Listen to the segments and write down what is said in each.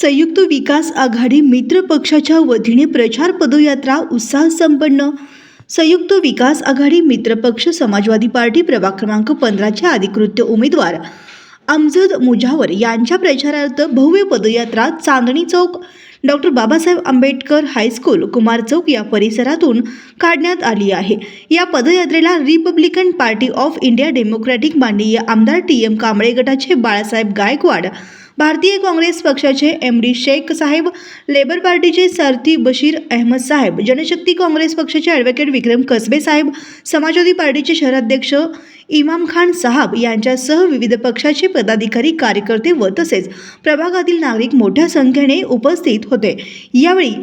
संयुक्त विकास आघाडी मित्र पक्षाच्या वतीने प्रचार पदयात्रा उत्साह संपन्न। संयुक्त विकास आघाडी मित्रपक्ष समाजवादी पार्टी प्रभाग क्रमांक 15चे अधिकृत उमेदवार अमजद मुजावर यांच्या प्रचारार्थ भव्य पदयात्रा चांदणी चौक, डॉक्टर बाबासाहेब आंबेडकर हायस्कूल, कुमार चौक या परिसरातून काढण्यात आली आहे। या पदयात्रेला Republican Party of India Democratic माननीय आमदार TM कांबळे गटाचे बाळासाहेब गायकवाड, भारतीय काँग्रेस पक्षाचे MD शेख साहेब, लेबर पार्टीचे सारथी बशीर अहमद साहेब, जनशक्ती काँग्रेस पक्षाचे ॲडव्होकेट विक्रम कसबे साहेब, समाजवादी पार्टीचे शहराध्यक्ष इमाम खान साहब यांच्यासह विविध पक्षाचे पदाधिकारी, कार्यकर्ते व तसेच प्रभागातील नागरिक मोठ्या संख्येने उपस्थित होते। यावेळी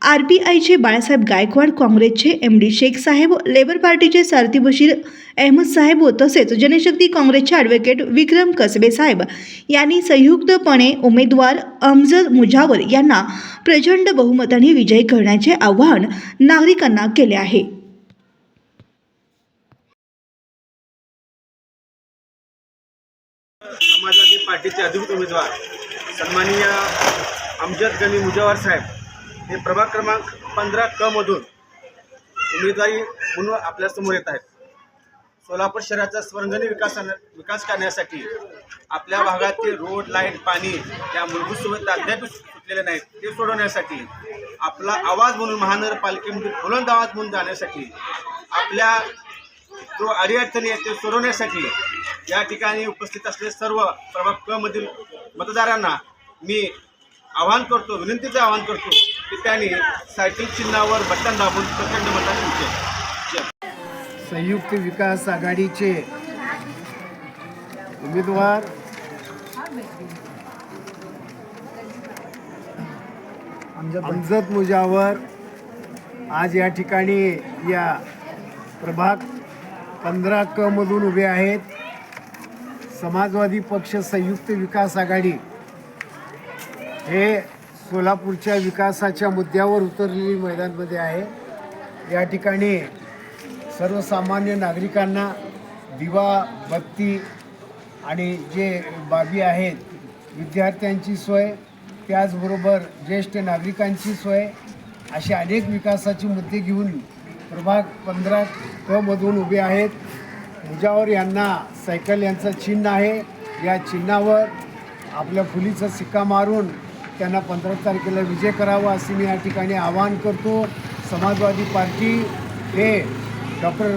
RPIचे बाळासाहेब गायकवाड, काँग्रेसचे MD शेख साहेब, लेबर पार्टीचे सारथी बशीर अहमद साहेब व तसेच जनशक्ती काँग्रेसचे ॲडव्होकेट विक्रम कसबे साहेब यांनी संयुक्तपणे उमेदवार अमजद मुजावर यांना प्रचंड बहुमताने विजयी करण्याचे आवाहन नागरिकांना केले आहे। समाजवादी पार्टीचे अधिकृत उमेदवार सन्माननीय अमजद गनी मुजावर साहेब हे प्रभाग क्रमांक 15 क मधून उमेदवारी म्हणून आपल्यासमोर येत आहेत। सोलापूर शहराचा स्वर्णगणी विकास करण्यासाठी आपल्या भागातील रोड, लाईट, पाणी या मूलभूत सुविधा अद्याप सुटलेल्या नाहीत, ते सोडवण्यासाठी आपला आवाज म्हणून महानगरपालिकेमध्ये बुलंद आवाज म्हणून जाण्यासाठी आपल्या जो अडीअडचणी आहेत ते सोडवण्यासाठी या ठिकाणी उपस्थित असलेले सर्व प्रभाग क मधील मतदारांना मी आवाहन करतो, विनंतीचे आवाहन करतो की त्यांनी सायकल चिन्हावर बटन दाबून प्रचंड मताने विजय। संयुक्त विकास आघाडीचे उमेदवार अमजद मुजावर आज या ठिकाणी या प्रभाग 15 क मधून उभे आहेत। समाजवादी पक्ष संयुक्त विकास आघाडी हे सोलापूरच्या विकासाच्या मुद्द्यावर उतरलेली मैदानामध्ये आहे। या ठिकाणी सर्वसामान्य नागरिकांना दिवा, बत्ती आणि जे बाबी आहेत, विद्यार्थ्यांची सोय, त्याचबरोबर ज्येष्ठ नागरिकांची सोय, असे अनेक विकासाचे मुद्दे घेऊन प्रभाग 15 क मधून उभे आहेत। मुजावर यांना सायकल यांचं चिन्ह आहे। या चिन्हावर आपल्या फुलीचा सिक्का मारून त्यांना 15 तारखेला विजय करावा असे मी या ठिकाणी आवाहन करतो। समाजवादी पार्टी हे डॉक्टर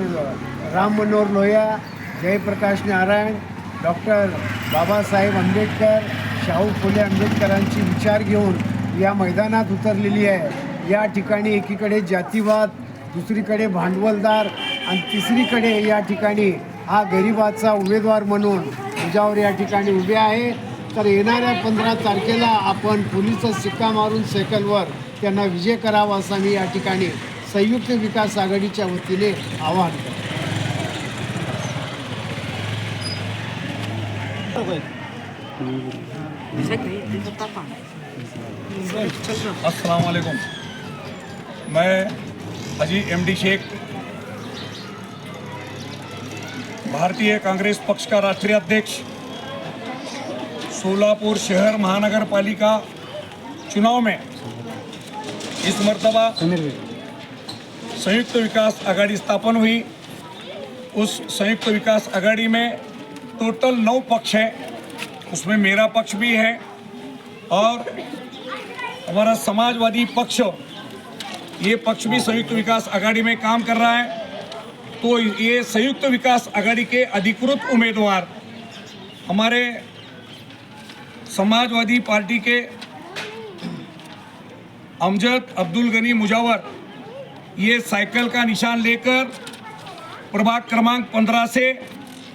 राम मनोहर लोहिया, जयप्रकाश नारायण, डॉक्टर बाबासाहेब आंबेडकर, शाहू फुले आंबेडकरांचे विचार घेऊन या मैदानात उतरलेली आहे। या ठिकाणी एकीकडे जातीवाद, दुसरीकडे भांडवलदार आणि तिसरीकडे या ठिकाणी हा गरिबाचा उमेदवार म्हणून मुजावर या ठिकाणी उभे आहे। तर येणाऱ्या 15 तारखेला आपण पोलिसचा सिक्का मारून सायकलवर त्यांना विजय करावा असा मी या ठिकाणी संयुक्त विकास आघाडीच्या वतीने आवाहन करतो। अस्सलाम वालेकुम। मैं हाजी MD शेख, भारतीय कांग्रेस पक्ष का राष्ट्रीय अध्यक्ष, सोलापुर शहर महानगर पालिका चुनाव में इस मर्तबा संयुक्त विकास आघाड़ी स्थापन हुई। उस संयुक्त विकास आघाड़ी में टोटल 9 पक्ष हैं, उसमें मेरा पक्ष भी है और हमारा समाजवादी पक्ष, ये पक्ष भी संयुक्त विकास आघाड़ी में काम कर रहा है। तो ये संयुक्त विकास आघाड़ी के अधिकृत उम्मीदवार हमारे समाजवादी पार्टी के अमजद अब्दुल गनी मुजावर ये साइकिल का निशान लेकर प्रभाग क्रमांक 15 से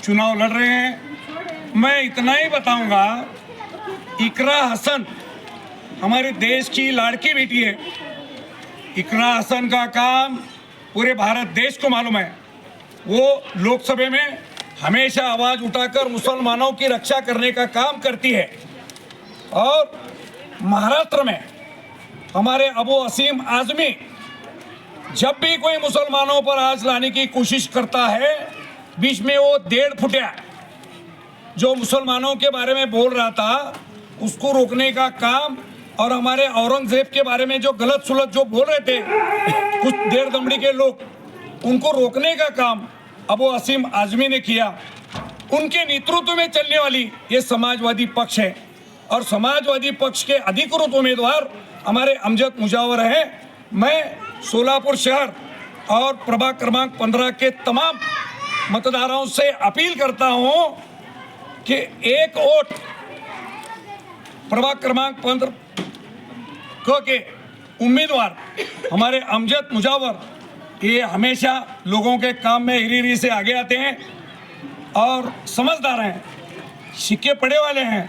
चुनाव लड़ रहे हैं। मैं इतना ही बताऊंगा, इकरा हसन हमारे देश की लाड़की बेटी है। इकरा हसन का काम पूरे भारत देश को मालूम है। वो लोकसभा में हमेशा आवाज़ उठाकर मुसलमानों की रक्षा करने का काम करती है और महाराष्ट्र में हमारे अबू असीम आज़मी जब भी कोई मुसलमानों पर आँच लाने की कोशिश करता है, बीच में वो 1.5 फुटिया जो मुसलमानों के बारे में बोल रहा था उसको रोकने का काम और हमारे औरंगजेब के बारे में जो गलत सुलत जो बोल रहे थे कुछ देर दमड़ी के लोग, उनको रोकने का काम अबू असीम आजमी ने किया। उनके नेतृत्व में चलने वाली ये समाजवादी पक्ष है और समाजवादी पक्ष के अधिकृत उम्मीदवार हमारे अमजद मुजावर हैं। मैं सोलापुर शहर और प्रभाग क्रमांक 15 के तमाम मतदाताओं से अपील करता हूं कि एक वोट प्रभाग क्रमांक 15 के उम्मीदवार हमारे अमजद मुजावर, ये हमेशा लोगों के काम में हिरी से आगे आते हैं और समझदार हैं, सिक्के पड़े वाले हैं।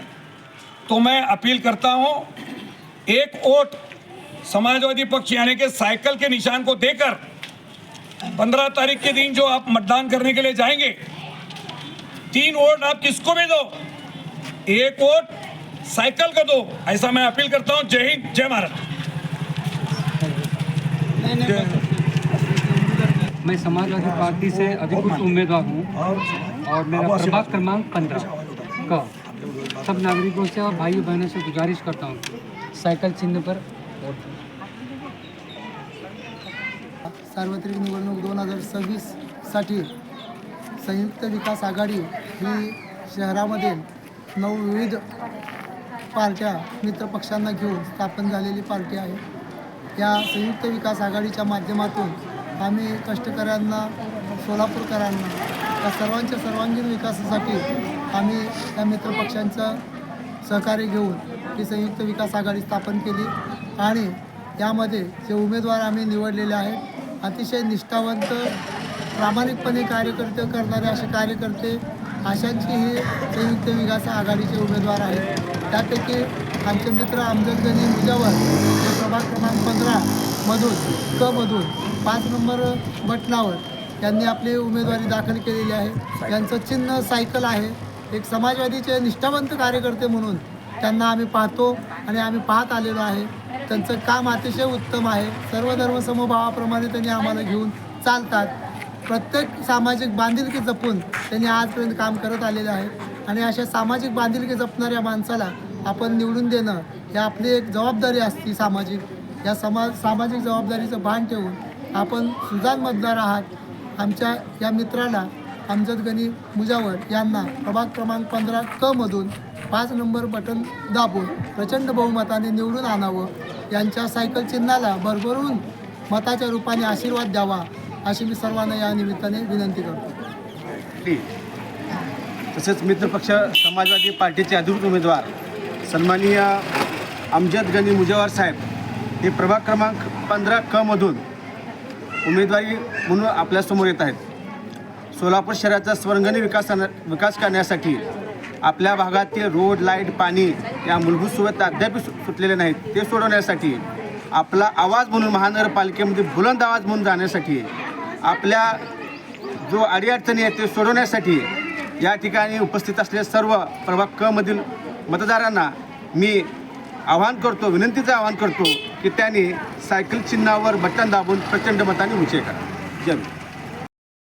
तो मैं अपील करता हूं, एक वोट समाजवादी पक्ष यानी कि साइकिल के निशान को देकर 15 तारीख के दिन जो आप मतदान करने के लिए जाएंगे, 3 वोट आप किसको भी दो, 1 वोट साइकिल को दो, ऐसा मैं अपील करता हूं। जय हिंद, जय भारत। मैं समाजवादी पार्टी से अधिकृत उम्मीदवार हूँ और मेरा प्रभाग क्रमांक 15 का सब नागरिकों से और भाई बहनों से गुजारिश करता हूँ, सायकल चिन्ह पर वोट दें। सार्वत्रिक निवडणूक 2026साठी संयुक्त विकास आघाडी ही शहरामध्ये 9 विविध पार्ट्या मित्रपक्षांना घेऊन स्थापन झालेली पार्टी आहे। या संयुक्त विकास आघाडीच्या माध्यमातून आम्ही कष्टकऱ्यांना, सोलापूरकरांना या सर्वांच्या सर्वांगीण विकासासाठी आम्ही या मित्रपक्षांचं सहकार्य घेऊन ही संयुक्त विकास आघाडी स्थापन केली आणि यामध्ये जे उमेदवार आम्ही निवडलेले आहेत, अतिशय निष्ठावंत, प्रामाणिकपणे कार्यकर्ते करणारे असे कार्यकर्ते अशांची ही संयुक्त विकास आघाडीचे उमेदवार आहेत। त्यापैकी आमचे मित्र अमजद गनी मुजावर हे प्रभाग क्रमांक 15मधून मधून 5 नंबर बटनावर त्यांनी आपली उमेदवारी दाखल केलेली आहे। यांचं चिन्ह सायकल आहे। एक समाजवादीचे निष्ठावंत कार्यकर्ते म्हणून त्यांना आम्ही पाहतो आणि आम्ही पाहत आलेलो आहे। त्यांचं काम अतिशय उत्तम आहे। सर्व धर्म समभावाप्रमाणे त्यांनी आम्हाला घेऊन चालतात। प्रत्येक सामाजिक बांधिलकी जपून त्यांनी आजपर्यंत काम करत आलेले आहेत आणि अशा सामाजिक बांधिलकी जपणाऱ्या माणसाला आपण निवडून देणं ही आपली एक जबाबदारी असते सामाजिक। या सामाजिक जबाबदारीचं भान ठेवून आपण सुजाण मतदार आहात। आमच्या या मित्राला अमजद गनी मुजावर यांना प्रभाग क्रमांक 15 मधून 5 नंबर बटन दाबून प्रचंड बहुमताने निवडून आणावं, यांच्या सायकल चिन्हाला भरभरून मताच्या रूपाने आशीर्वाद द्यावा अशी मी सर्वांना या निमित्ताने विनंती करतो। तसेच मित्रपक्ष समाजवादी पार्टीचे अधिकृत उमेदवार सन्माननीय अमजद गनी मुजावर साहेब हे प्रभाग क्रमांक 15 मधून उमेदवारी म्हणून आपल्यासमोर येत आहेत। सोलापूर शहराचा स्वर्गणी विकास करण्यासाठी आपल्या भागातील रोड, लाईट, पाणी या मूलभूत सुविधा अद्याप सुटलेल्या नाहीत, ते सोडवण्यासाठी आपला आवाज म्हणून महानगरपालिकेमध्ये बुलंद आवाज म्हणून जाण्यासाठी, आपल्या जो अडीअडचणी आहेत ते सोडवण्यासाठी या ठिकाणी उपस्थित असलेल्या सर्व प्रभाग मधील मतदारांना मी आवाहन करतो, विनंतीचं आवाहन करतो की त्यांनी सायकल चिन्हावर बटन दाबून प्रचंड मताने विजय करा। जय हिंद।